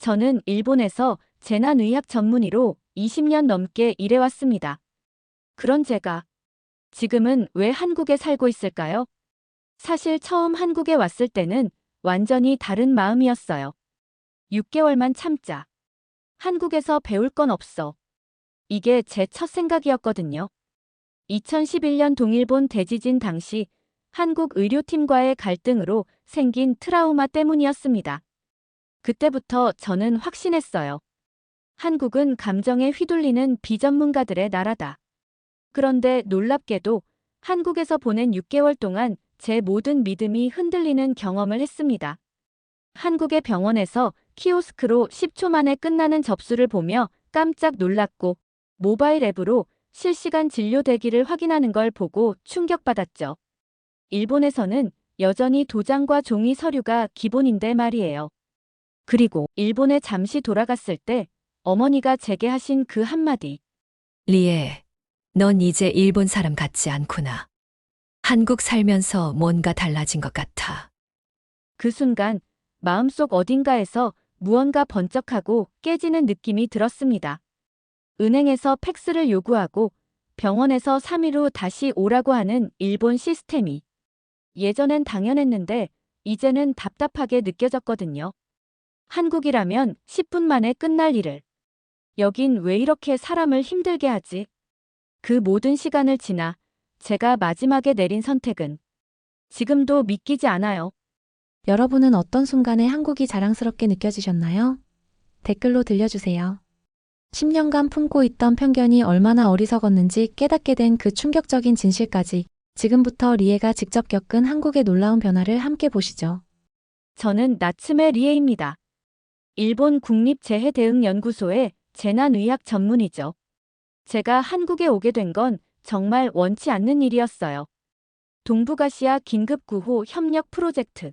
저는 일본에서 재난의학 전문의로 20년 넘게 일해왔습니다. 그런 제가 지금은 왜 한국에 살고 있을까요? 사실 처음 한국에 왔을 때는 완전히 다른 마음이었어요. 6개월만 참자. 한국에서 배울 건 없어. 이게 제 첫 생각이었거든요. 2011년 동일본 대지진 당시 한국 의료팀과의 갈등으로 생긴 트라우마 때문이었습니다. 그때부터 저는 확신했어요. 한국은 감정에 휘둘리는 비전문가들의 나라다. 그런데 놀랍게도 한국에서 보낸 6개월 동안 제 모든 믿음이 흔들리는 경험을 했습니다. 한국의 병원에서 키오스크로 10초 만에 끝나는 접수를 보며 깜짝 놀랐고 모바일 앱으로 실시간 진료 대기를 확인하는 걸 보고 충격받았죠. 일본에서는 여전히 도장과 종이 서류가 기본인데 말이에요. 그리고 일본에 잠시 돌아갔을 때 어머니가 제게 하신 그 한마디. 리에, 넌 이제 일본 사람 같지 않구나. 한국 살면서 뭔가 달라진 것 같아. 그 순간 마음속 어딘가에서 무언가 번쩍하고 깨지는 느낌이 들었습니다. 은행에서 팩스를 요구하고 병원에서 3일 후 다시 오라고 하는 일본 시스템이 예전엔 당연했는데 이제는 답답하게 느껴졌거든요. 한국이라면 10분 만에 끝날 일을 여긴 왜 이렇게 사람을 힘들게 하지? 그 모든 시간을 지나 제가 마지막에 내린 선택은 지금도 믿기지 않아요. 여러분은 어떤 순간에 한국이 자랑스럽게 느껴지셨나요? 댓글로 들려주세요. 10년간 품고 있던 편견이 얼마나 어리석었는지 깨닫게 된 그 충격적인 진실까지 지금부터 리에가 직접 겪은 한국의 놀라운 변화를 함께 보시죠. 저는 나츠메 리에입니다. 일본 국립재해대응연구소의 재난의학 전문의죠. 제가 한국에 오게 된 건 정말 원치 않는 일이었어요. 동북아시아 긴급구호 협력 프로젝트.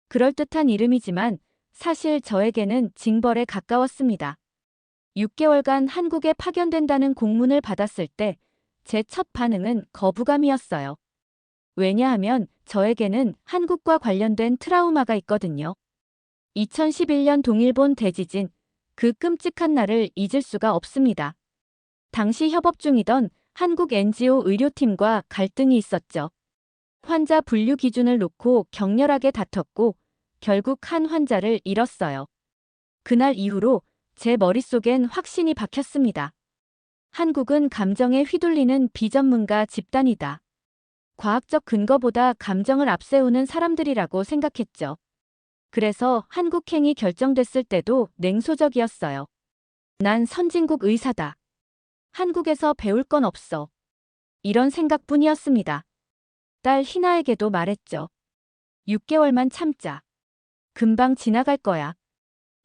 그럴듯한 이름이지만 사실 저에게는 징벌에 가까웠습니다. 6개월간 한국에 파견된다는 공문을 받았을 때 제 첫 반응은 거부감이었어요. 왜냐하면 저에게는 한국과 관련된 트라우마가 있거든요. 2011년 동일본 대지진, 그 끔찍한 날을 잊을 수가 없습니다. 당시 협업 중이던 한국 NGO 의료팀과 갈등이 있었죠. 환자 분류 기준을 놓고 격렬하게 다퉜고 결국 한 환자를 잃었어요. 그날 이후로 제 머릿속엔 확신이 박혔습니다. 한국은 감정에 휘둘리는 비전문가 집단이다. 과학적 근거보다 감정을 앞세우는 사람들이라고 생각했죠. 그래서 한국행이 결정됐을 때도 냉소적이었어요. 난 선진국 의사다. 한국에서 배울 건 없어. 이런 생각뿐이었습니다. 딸 희나에게도 말했죠. 6개월만 참자. 금방 지나갈 거야.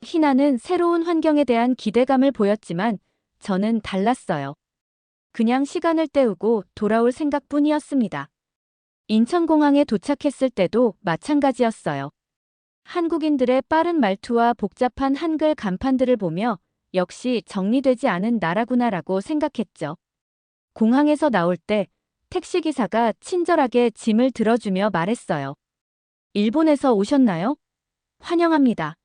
희나는 새로운 환경에 대한 기대감을 보였지만 저는 달랐어요. 그냥 시간을 때우고 돌아올 생각뿐이었습니다. 인천공항에 도착했을 때도 마찬가지였어요. 한국인들의 빠른 말투와 복잡한 한글 간판들을 보며 역시 정리되지 않은 나라구나라고 생각했죠. 공항에서 나올 때 택시기사가 친절하게 짐을 들어주며 말했어요. 일본에서 오셨나요? 환영합니다.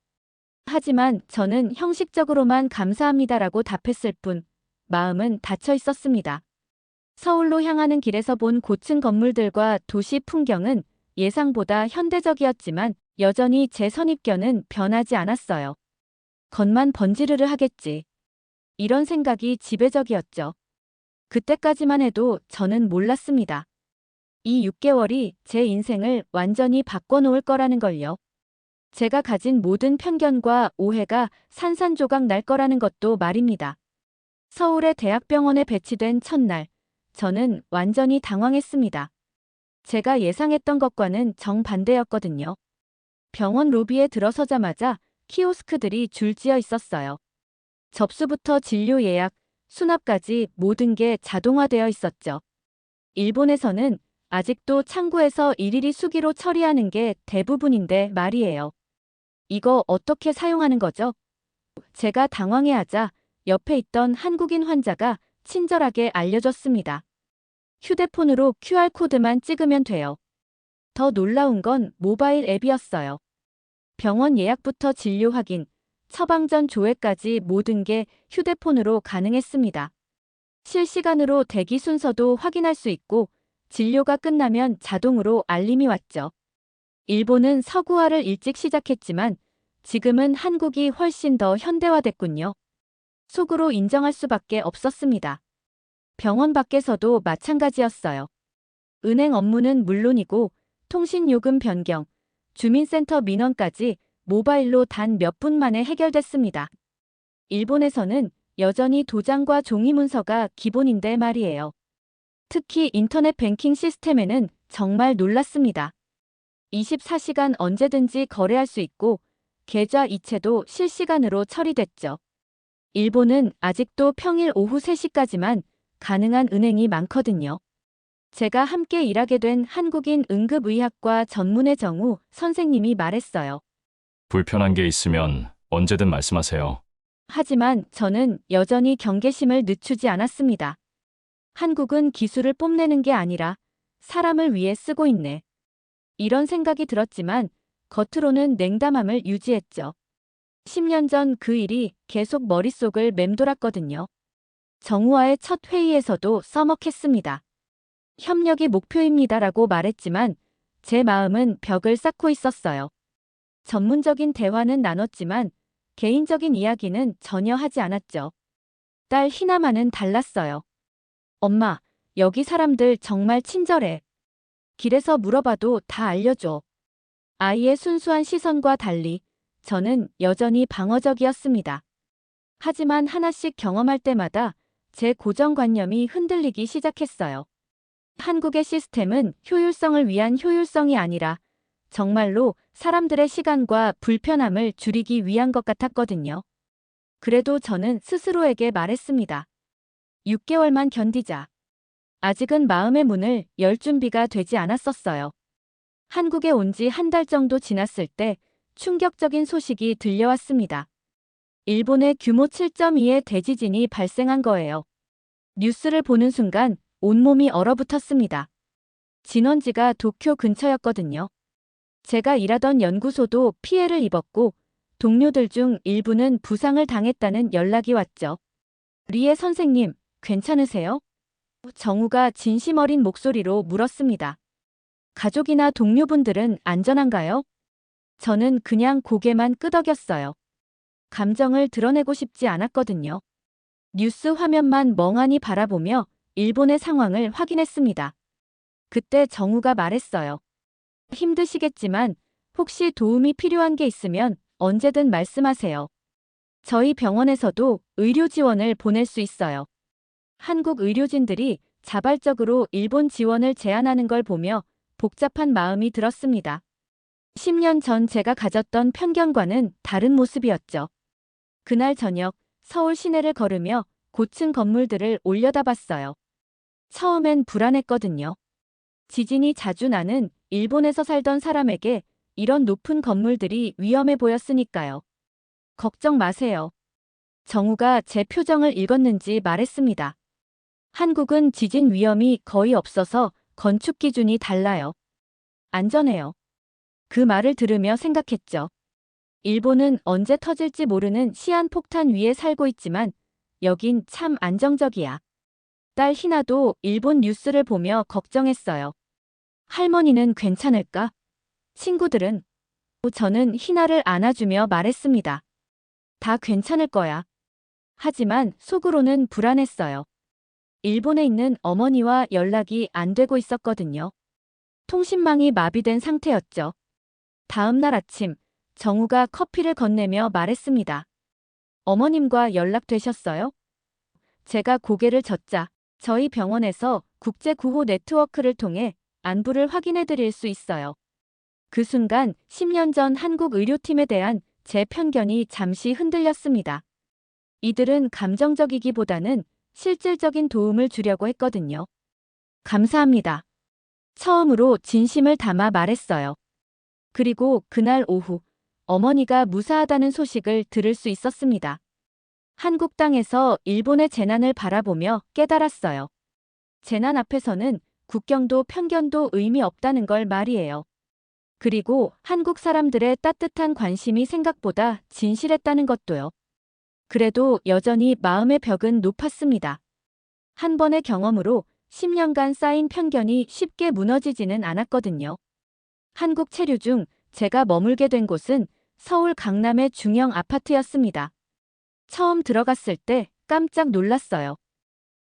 하지만 저는 형식적으로만 감사합니다라고 답했을 뿐 마음은 닫혀 있었습니다. 서울로 향하는 길에서 본 고층 건물들과 도시 풍경은 예상보다 현대적이었지만 여전히 제 선입견은 변하지 않았어요. 겉만 번지르르 하겠지. 이런 생각이 지배적이었죠. 그때까지만 해도 저는 몰랐습니다. 이 6개월이 제 인생을 완전히 바꿔놓을 거라는 걸요. 제가 가진 모든 편견과 오해가 산산조각 날 거라는 것도 말입니다. 서울의 대학병원에 배치된 첫날, 저는 완전히 당황했습니다. 제가 예상했던 것과는 정반대였거든요. 병원 로비에 들어서자마자 키오스크들이 줄지어 있었어요. 접수부터 진료 예약, 수납까지 모든 게 자동화되어 있었죠. 일본에서는 아직도 창구에서 일일이 수기로 처리하는 게 대부분인데 말이에요. 이거 어떻게 사용하는 거죠? 제가 당황해하자 옆에 있던 한국인 환자가 친절하게 알려줬습니다. 휴대폰으로 QR코드만 찍으면 돼요. 더 놀라운 건 모바일 앱이었어요. 병원 예약부터 진료 확인, 처방전 조회까지 모든 게 휴대폰으로 가능했습니다. 실시간으로 대기 순서도 확인할 수 있고 진료가 끝나면 자동으로 알림이 왔죠. 일본은 서구화를 일찍 시작했지만 지금은 한국이 훨씬 더 현대화됐군요. 속으로 인정할 수밖에 없었습니다. 병원 밖에서도 마찬가지였어요. 은행 업무는 물론이고 통신요금 변경, 주민센터 민원까지 모바일로 단 몇 분 만에 해결됐습니다. 일본에서는 여전히 도장과 종이 문서가 기본인데 말이에요. 특히 인터넷 뱅킹 시스템에는 정말 놀랐습니다. 24시간 언제든지 거래할 수 있고 계좌 이체도 실시간으로 처리됐죠. 일본은 아직도 평일 오후 3시까지만 가능한 은행이 많거든요. 제가 함께 일하게 된 한국인 응급의학과 전문의 정우 선생님이 말했어요. 불편한 게 있으면 언제든 말씀하세요. 하지만 저는 여전히 경계심을 늦추지 않았습니다. 한국은 기술을 뽐내는 게 아니라 사람을 위해 쓰고 있네. 이런 생각이 들었지만 겉으로는 냉담함을 유지했죠. 10년 전 그 일이 계속 머릿속을 맴돌았거든요. 정우와의 첫 회의에서도 써먹했습니다. 협력이 목표입니다라고 말했지만 제 마음은 벽을 쌓고 있었어요. 전문적인 대화는 나눴지만 개인적인 이야기는 전혀 하지 않았죠. 딸 희나마는 달랐어요. 엄마, 여기 사람들 정말 친절해. 길에서 물어봐도 다 알려줘. 아이의 순수한 시선과 달리 저는 여전히 방어적이었습니다. 하지만 하나씩 경험할 때마다 제 고정관념이 흔들리기 시작했어요. 한국의 시스템은 효율성을 위한 효율성이 아니라 정말로 사람들의 시간과 불편함을 줄이기 위한 것 같았거든요. 그래도 저는 스스로에게 말했습니다. 6개월만 견디자. 아직은 마음의 문을 열 준비가 되지 않았었어요. 한국에 온 지 한 달 정도 지났을 때 충격적인 소식이 들려왔습니다. 일본의 규모 7.2의 대지진이 발생한 거예요. 뉴스를 보는 순간 온몸이 얼어붙었습니다. 진원지가 도쿄 근처였거든요. 제가 일하던 연구소도 피해를 입었고 동료들 중 일부는 부상을 당했다는 연락이 왔죠. 리에 선생님, 괜찮으세요? 정우가 진심 어린 목소리로 물었습니다. 가족이나 동료분들은 안전한가요? 저는 그냥 고개만 끄덕였어요. 감정을 드러내고 싶지 않았거든요. 뉴스 화면만 멍하니 바라보며 일본의 상황을 확인했습니다. 그때 정우가 말했어요. 힘드시겠지만 혹시 도움이 필요한 게 있으면 언제든 말씀하세요. 저희 병원에서도 의료 지원을 보낼 수 있어요. 한국 의료진들이 자발적으로 일본 지원을 제안하는 걸 보며 복잡한 마음이 들었습니다. 10년 전 제가 가졌던 편견과는 다른 모습이었죠. 그날 저녁 서울 시내를 걸으며 고층 건물들을 올려다봤어요. 처음엔 불안했거든요. 지진이 자주 나는 일본에서 살던 사람에게 이런 높은 건물들이 위험해 보였으니까요. 걱정 마세요. 정우가 제 표정을 읽었는지 말했습니다. 한국은 지진 위험이 거의 없어서 건축 기준이 달라요. 안전해요. 그 말을 들으며 생각했죠. 일본은 언제 터질지 모르는 시한폭탄 위에 살고 있지만 여긴 참 안정적이야. 딸 희나도 일본 뉴스를 보며 걱정했어요. 할머니는 괜찮을까? 친구들은? 저는 희나를 안아주며 말했습니다. 다 괜찮을 거야. 하지만 속으로는 불안했어요. 일본에 있는 어머니와 연락이 안 되고 있었거든요. 통신망이 마비된 상태였죠. 다음 날 아침, 정우가 커피를 건네며 말했습니다. 어머님과 연락되셨어요? 제가 고개를 젓자 저희 병원에서 국제구호 네트워크를 통해 안부를 확인해 드릴 수 있어요. 그 순간 10년 전 한국 의료팀에 대한 제 편견이 잠시 흔들렸습니다. 이들은 감정적이기보다는 실질적인 도움을 주려고 했거든요. 감사합니다. 처음으로 진심을 담아 말했어요. 그리고 그날 오후 어머니가 무사하다는 소식을 들을 수 있었습니다. 한국 땅에서 일본의 재난을 바라보며 깨달았어요. 재난 앞에서는 국경도 편견도 의미 없다는 걸 말이에요. 그리고 한국 사람들의 따뜻한 관심이 생각보다 진실했다는 것도요. 그래도 여전히 마음의 벽은 높았습니다. 한 번의 경험으로 10년간 쌓인 편견이 쉽게 무너지지는 않았거든요. 한국 체류 중 제가 머물게 된 곳은 서울 강남의 중형 아파트였습니다. 처음 들어갔을 때 깜짝 놀랐어요.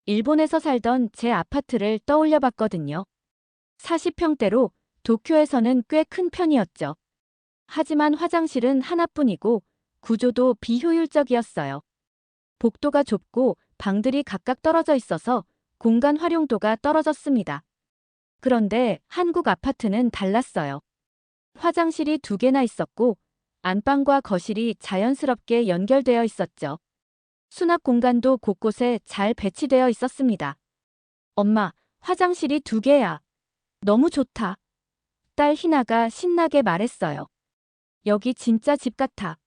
일본에서 살던 제 아파트를 떠올려 봤거든요. 40평대로 도쿄에서는 꽤 큰 편이었죠. 하지만 화장실은 하나뿐이고 구조도 비효율적이었어요. 복도가 좁고 방들이 각각 떨어져 있어서 공간 활용도가 떨어졌습니다. 그런데 한국 아파트는 달랐어요. 화장실이 2개나 있었고 안방과 거실이 자연스럽게 연결되어 있었죠. 수납 공간도 곳곳에 잘 배치되어 있었습니다. 엄마, 화장실이 2개야. 너무 좋다. 딸 희나가 신나게 말했어요. 여기 진짜 집 같아.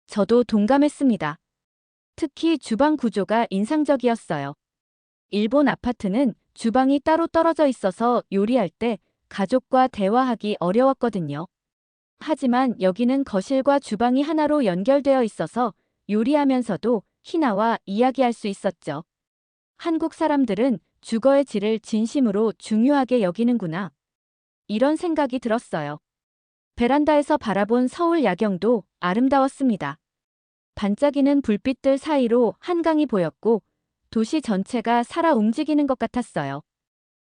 저도 동감했습니다. 특히 주방 구조가 인상적이었어요. 일본 아파트는 주방이 따로 떨어져 있어서 요리할 때 가족과 대화하기 어려웠거든요. 하지만 여기는 거실과 주방이 하나로 연결되어 있어서 요리하면서도 희나와 이야기할 수 있었죠. 한국 사람들은 주거의 질을 진심으로 중요하게 여기는구나. 이런 생각이 들었어요. 베란다에서 바라본 서울 야경도 아름다웠습니다. 반짝이는 불빛들 사이로 한강이 보였고 도시 전체가 살아 움직이는 것 같았어요.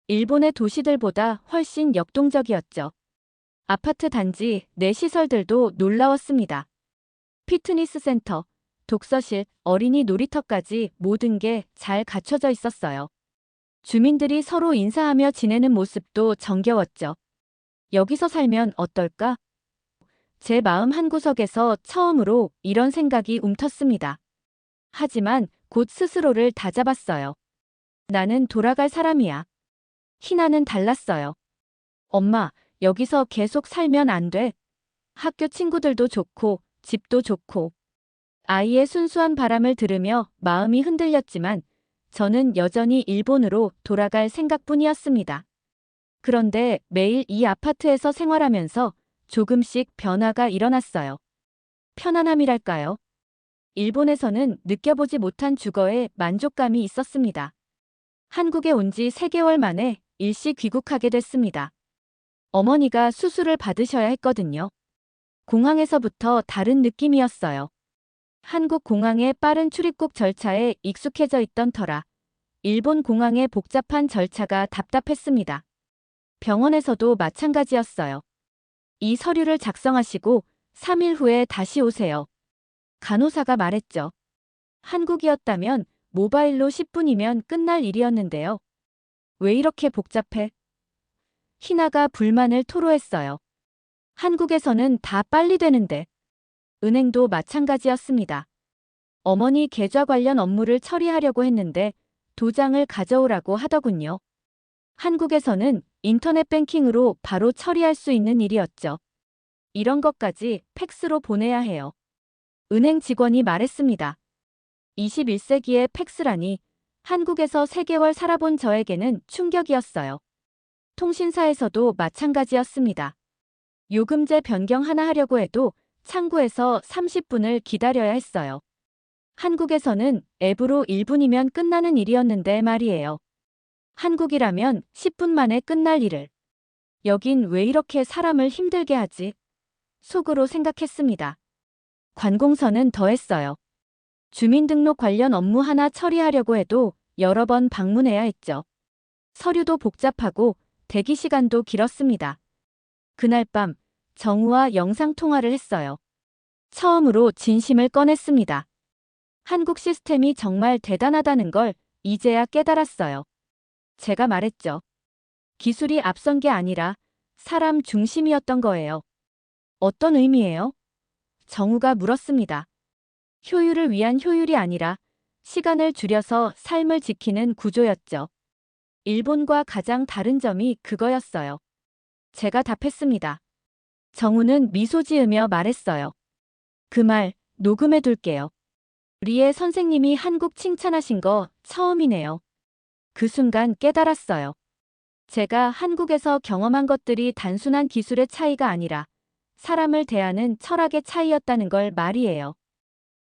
일본의 도시들보다 훨씬 역동적이었죠. 아파트 단지 내 시설들도 놀라웠습니다. 피트니스 센터, 독서실, 어린이 놀이터까지 모든 게 잘 갖춰져 있었어요. 주민들이 서로 인사하며 지내는 모습도 정겨웠죠. 여기서 살면 어떨까? 제 마음 한구석에서 처음으로 이런 생각이 움텄습니다. 하지만 곧 스스로를 다잡았어요. 나는 돌아갈 사람이야. 희나는 달랐어요. 엄마, 여기서 계속 살면 안 돼. 학교 친구들도 좋고, 집도 좋고. 아이의 순수한 바람을 들으며 마음이 흔들렸지만 저는 여전히 일본으로 돌아갈 생각뿐이었습니다. 그런데 매일 이 아파트에서 생활하면서 조금씩 변화가 일어났어요. 편안함이랄까요? 일본에서는 느껴보지 못한 주거에 만족감이 있었습니다. 한국에 온 지 3개월 만에 일시 귀국하게 됐습니다. 어머니가 수술을 받으셔야 했거든요. 공항에서부터 다른 느낌이었어요. 한국 공항의 빠른 출입국 절차에 익숙해져 있던 터라 일본 공항의 복잡한 절차가 답답했습니다. 병원에서도 마찬가지였어요. 이 서류를 작성하시고 3일 후에 다시 오세요. 간호사가 말했죠. 한국이었다면 모바일로 10분이면 끝날 일이었는데요. 왜 이렇게 복잡해? 희나가 불만을 토로했어요. 한국에서는 다 빨리 되는데. 은행도 마찬가지였습니다. 어머니 계좌 관련 업무를 처리하려고 했는데 도장을 가져오라고 하더군요. 한국에서는 인터넷 뱅킹으로 바로 처리할 수 있는 일이었죠. 이런 것까지 팩스로 보내야 해요. 은행 직원이 말했습니다. 21세기의 팩스라니 한국에서 3개월 살아본 저에게는 충격이었어요. 통신사에서도 마찬가지였습니다. 요금제 변경 하나 하려고 해도 창구에서 30분을 기다려야 했어요. 한국에서는 앱으로 1분이면 끝나는 일이었는데 말이에요. 한국이라면 10분 만에 끝날 일을. 여긴 왜 이렇게 사람을 힘들게 하지? 속으로 생각했습니다. 관공서는 더했어요. 주민등록 관련 업무 하나 처리하려고 해도 여러 번 방문해야 했죠. 서류도 복잡하고 대기 시간도 길었습니다. 그날 밤 정우와 영상통화를 했어요. 처음으로 진심을 꺼냈습니다. 한국 시스템이 정말 대단하다는 걸 이제야 깨달았어요. 제가 말했죠. 기술이 앞선 게 아니라 사람 중심이었던 거예요. 어떤 의미예요? 정우가 물었습니다. 효율을 위한 효율이 아니라 시간을 줄여서 삶을 지키는 구조였죠. 일본과 가장 다른 점이 그거였어요. 제가 답했습니다. 정우는 미소 지으며 말했어요. 그 말 녹음해둘게요. 리에 선생님이 한국 칭찬하신 거 처음이네요. 그 순간 깨달았어요. 제가 한국에서 경험한 것들이 단순한 기술의 차이가 아니라 사람을 대하는 철학의 차이였다는 걸 말이에요.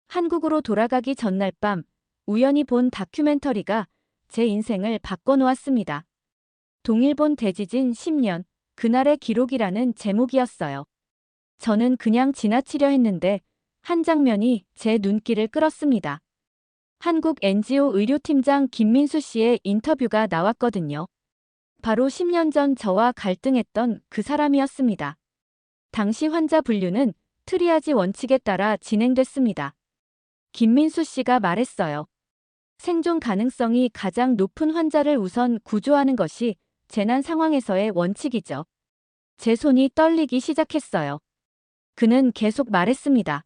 한국으로 돌아가기 전날 밤 우연히 본 다큐멘터리가 제 인생을 바꿔놓았습니다. 동일본 대지진 10년, 그날의 기록이라는 제목이었어요. 저는 그냥 지나치려 했는데 한 장면이 제 눈길을 끌었습니다. 한국 NGO 의료팀장 김민수 씨의 인터뷰가 나왔거든요. 바로 10년 전 저와 갈등했던 그 사람이었습니다. 당시 환자 분류는 트리아지 원칙에 따라 진행됐습니다. 김민수 씨가 말했어요. 생존 가능성이 가장 높은 환자를 우선 구조하는 것이 재난 상황에서의 원칙이죠. 제 손이 떨리기 시작했어요. 그는 계속 말했습니다.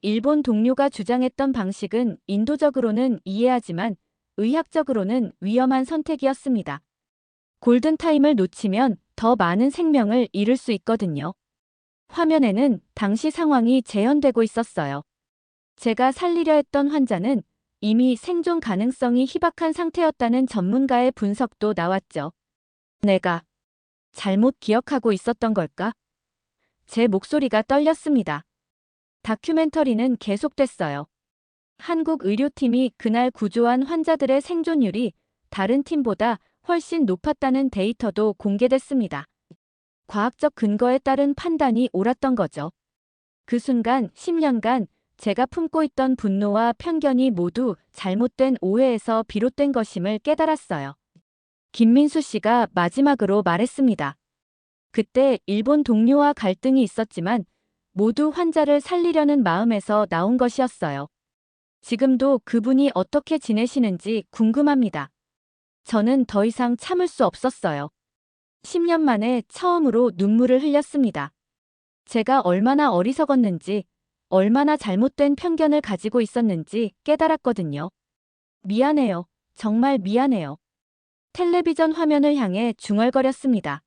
일본 동료가 주장했던 방식은 인도적으로는 이해하지만 의학적으로는 위험한 선택이었습니다. 골든타임을 놓치면 더 많은 생명을 잃을 수 있거든요. 화면에는 당시 상황이 재현되고 있었어요. 제가 살리려 했던 환자는 이미 생존 가능성이 희박한 상태였다는 전문가의 분석도 나왔죠. 내가 잘못 기억하고 있었던 걸까? 제 목소리가 떨렸습니다. 다큐멘터리는 계속됐어요. 한국 의료팀이 그날 구조한 환자들의 생존율이 다른 팀보다 훨씬 높았다는 데이터도 공개됐습니다. 과학적 근거에 따른 판단이 옳았던 거죠. 그 순간 10년간 제가 품고 있던 분노와 편견이 모두 잘못된 오해에서 비롯된 것임을 깨달았어요. 김민수 씨가 마지막으로 말했습니다. 그때 일본 동료와 갈등이 있었지만 모두 환자를 살리려는 마음에서 나온 것이었어요. 지금도 그분이 어떻게 지내시는지 궁금합니다. 저는 더 이상 참을 수 없었어요. 10년 만에 처음으로 눈물을 흘렸습니다. 제가 얼마나 어리석었는지, 얼마나 잘못된 편견을 가지고 있었는지 깨달았거든요. 미안해요. 정말 미안해요. 텔레비전 화면을 향해 중얼거렸습니다.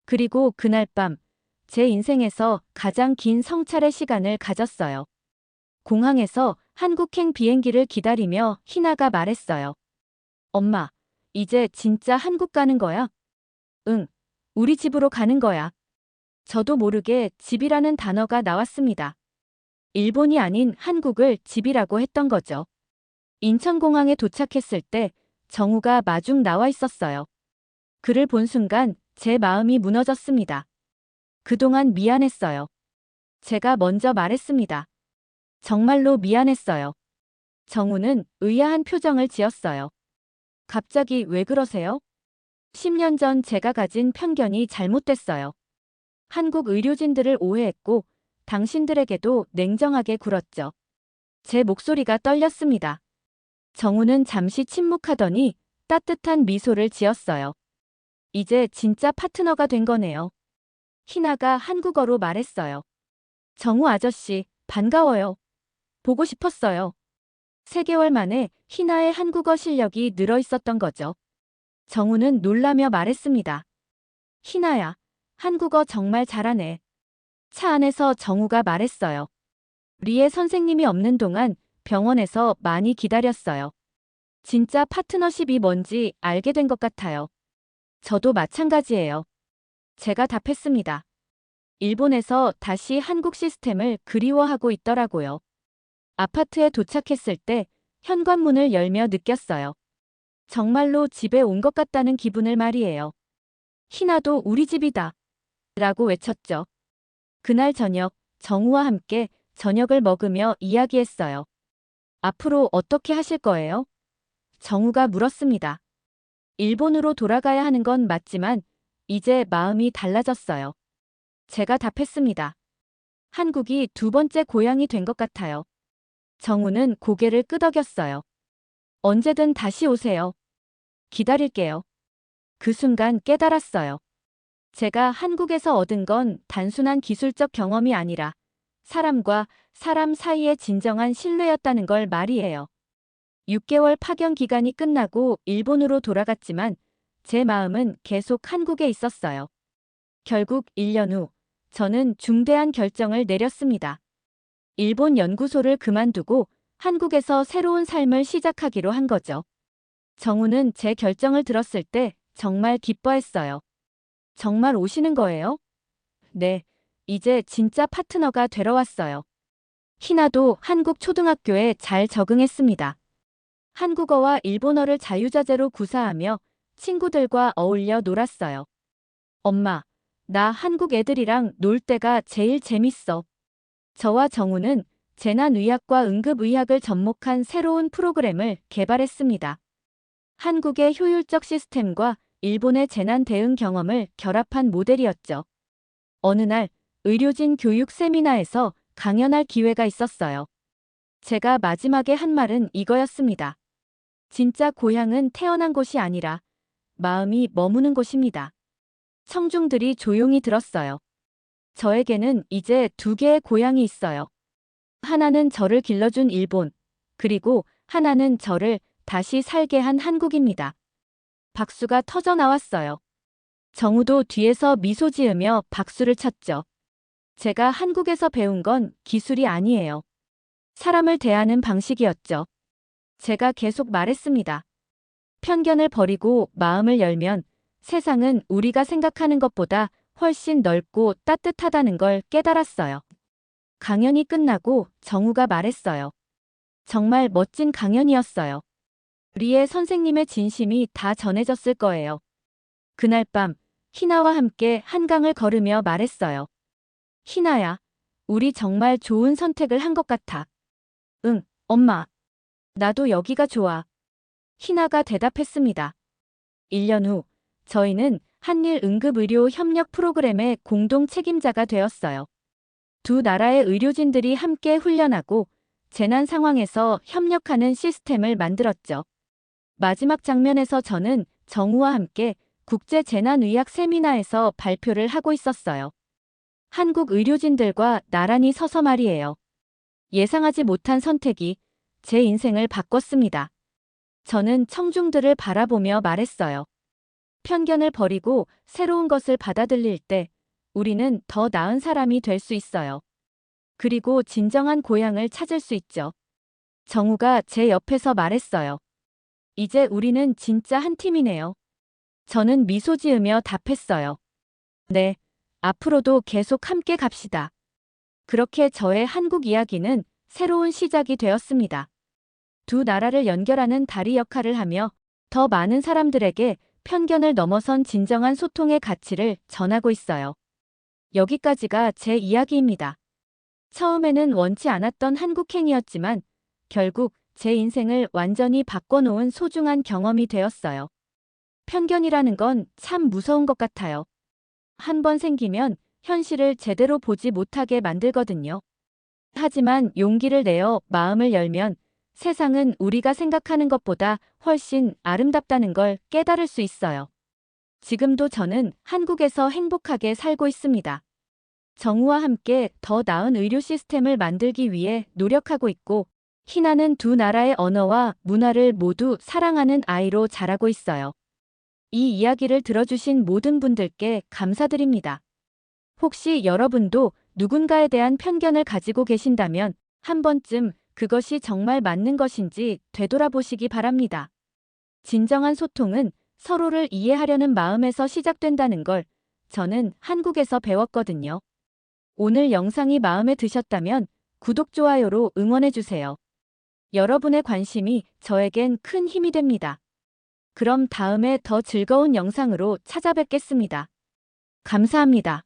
그리고 그날 밤, 제 인생에서 가장 긴 성찰의 시간을 가졌어요. 공항에서 한국행 비행기를 기다리며 희나가 말했어요. 엄마, 이제 진짜 한국 가는 거야? 응, 우리 집으로 가는 거야. 저도 모르게 집이라는 단어가 나왔습니다. 일본이 아닌 한국을 집이라고 했던 거죠. 인천공항에 도착했을 때 정우가 마중 나와 있었어요. 그를 본 순간 제 마음이 무너졌습니다. 그동안 미안했어요. 제가 먼저 말했습니다. 정말로 미안했어요. 정우는 의아한 표정을 지었어요. 갑자기 왜 그러세요? 10년 전 제가 가진 편견이 잘못됐어요. 한국 의료진들을 오해했고 당신들에게도 냉정하게 굴었죠. 제 목소리가 떨렸습니다. 정우는 잠시 침묵하더니 따뜻한 미소를 지었어요. 이제 진짜 파트너가 된 거네요. 희나가 한국어로 말했어요. 정우 아저씨, 반가워요. 보고 싶었어요. 3개월 만에 희나의 한국어 실력이 늘어 있었던 거죠. 정우는 놀라며 말했습니다. 희나야, 한국어 정말 잘하네. 차 안에서 정우가 말했어요. 리에 선생님이 없는 동안 병원에서 많이 기다렸어요. 진짜 파트너십이 뭔지 알게 된 것 같아요. 저도 마찬가지예요. 제가 답했습니다. 일본에서 다시 한국 시스템을 그리워하고 있더라고요. 아파트에 도착했을 때 현관문을 열며 느꼈어요. 정말로 집에 온 것 같다는 기분을 말이에요. 희나도 우리 집이다. 라고 외쳤죠. 그날 저녁, 정우와 함께 저녁을 먹으며 이야기했어요. 앞으로 어떻게 하실 거예요? 정우가 물었습니다. 일본으로 돌아가야 하는 건 맞지만 이제 마음이 달라졌어요. 제가 답했습니다. 한국이 2번째 고향이 된 것 같아요. 정우는 고개를 끄덕였어요. 언제든 다시 오세요. 기다릴게요. 그 순간 깨달았어요. 제가 한국에서 얻은 건 단순한 기술적 경험이 아니라 사람과 사람 사이의 진정한 신뢰였다는 걸 말이에요. 6개월 파견 기간이 끝나고 일본으로 돌아갔지만 제 마음은 계속 한국에 있었어요. 결국 1년 후 저는 중대한 결정을 내렸습니다. 일본 연구소를 그만두고 한국에서 새로운 삶을 시작하기로 한 거죠. 정우는 제 결정을 들었을 때 정말 기뻐했어요. 정말 오시는 거예요? 네, 이제 진짜 파트너가 되러 왔어요. 희나도 한국 초등학교에 잘 적응했습니다. 한국어와 일본어를 자유자재로 구사하며 친구들과 어울려 놀았어요. 엄마, 나 한국 애들이랑 놀 때가 제일 재밌어. 저와 정우는 재난의학과 응급의학을 접목한 새로운 프로그램을 개발했습니다. 한국의 효율적 시스템과 일본의 재난 대응 경험을 결합한 모델이었죠. 어느 날 의료진 교육 세미나에서 강연할 기회가 있었어요. 제가 마지막에 한 말은 이거였습니다. 진짜 고향은 태어난 곳이 아니라 마음이 머무는 곳입니다. 청중들이 조용히 들었어요. 저에게는 이제 두 개의 고향이 있어요. 하나는 저를 길러준 일본, 그리고 하나는 저를 다시 살게 한 한국입니다. 박수가 터져 나왔어요. 정우도 뒤에서 미소 지으며 박수를 쳤죠. 제가 한국에서 배운 건 기술이 아니에요. 사람을 대하는 방식이었죠. 제가 계속 말했습니다. 편견을 버리고 마음을 열면 세상은 우리가 생각하는 것보다 훨씬 넓고 따뜻하다는 걸 깨달았어요. 강연이 끝나고 정우가 말했어요. 정말 멋진 강연이었어요. 우리의 선생님의 진심이 다 전해졌을 거예요. 그날 밤 희나와 함께 한강을 걸으며 말했어요. 희나야, 우리 정말 좋은 선택을 한 것 같아. 응, 엄마. 나도 여기가 좋아. 희나가 대답했습니다. 1년 후 저희는 한일 응급의료 협력 프로그램의 공동 책임자가 되었어요. 두 나라의 의료진들이 함께 훈련하고 재난 상황에서 협력하는 시스템을 만들었죠. 마지막 장면에서 저는 정우와 함께 국제재난의학 세미나에서 발표를 하고 있었어요. 한국 의료진들과 나란히 서서 말이에요. 예상하지 못한 선택이 제 인생을 바꿨습니다. 저는 청중들을 바라보며 말했어요. 편견을 버리고 새로운 것을 받아들일 때 우리는 더 나은 사람이 될 수 있어요. 그리고 진정한 고향을 찾을 수 있죠. 정우가 제 옆에서 말했어요. 이제 우리는 진짜 한 팀이네요. 저는 미소 지으며 답했어요. 네, 앞으로도 계속 함께 갑시다. 그렇게 저의 한국 이야기는 새로운 시작이 되었습니다. 두 나라를 연결하는 다리 역할을 하며 더 많은 사람들에게 편견을 넘어선 진정한 소통의 가치를 전하고 있어요. 여기까지가 제 이야기입니다. 처음에는 원치 않았던 한국행이었지만 결국 제 인생을 완전히 바꿔놓은 소중한 경험이 되었어요. 편견이라는 건 참 무서운 것 같아요. 한 번 생기면 현실을 제대로 보지 못하게 만들거든요. 하지만 용기를 내어 마음을 열면 세상은 우리가 생각하는 것보다 훨씬 아름답다는 걸 깨달을 수 있어요. 지금도 저는 한국에서 행복하게 살고 있습니다. 정우와 함께 더 나은 의료 시스템을 만들기 위해 노력하고 있고, 희나는 두 나라의 언어와 문화를 모두 사랑하는 아이로 자라고 있어요. 이 이야기를 들어주신 모든 분들께 감사드립니다. 혹시 여러분도 누군가에 대한 편견을 가지고 계신다면 한 번쯤 그것이 정말 맞는 것인지 되돌아보시기 바랍니다. 진정한 소통은 서로를 이해하려는 마음에서 시작된다는 걸 저는 한국에서 배웠거든요. 오늘 영상이 마음에 드셨다면 구독, 좋아요로 응원해주세요. 여러분의 관심이 저에겐 큰 힘이 됩니다. 그럼 다음에 더 즐거운 영상으로 찾아뵙겠습니다. 감사합니다.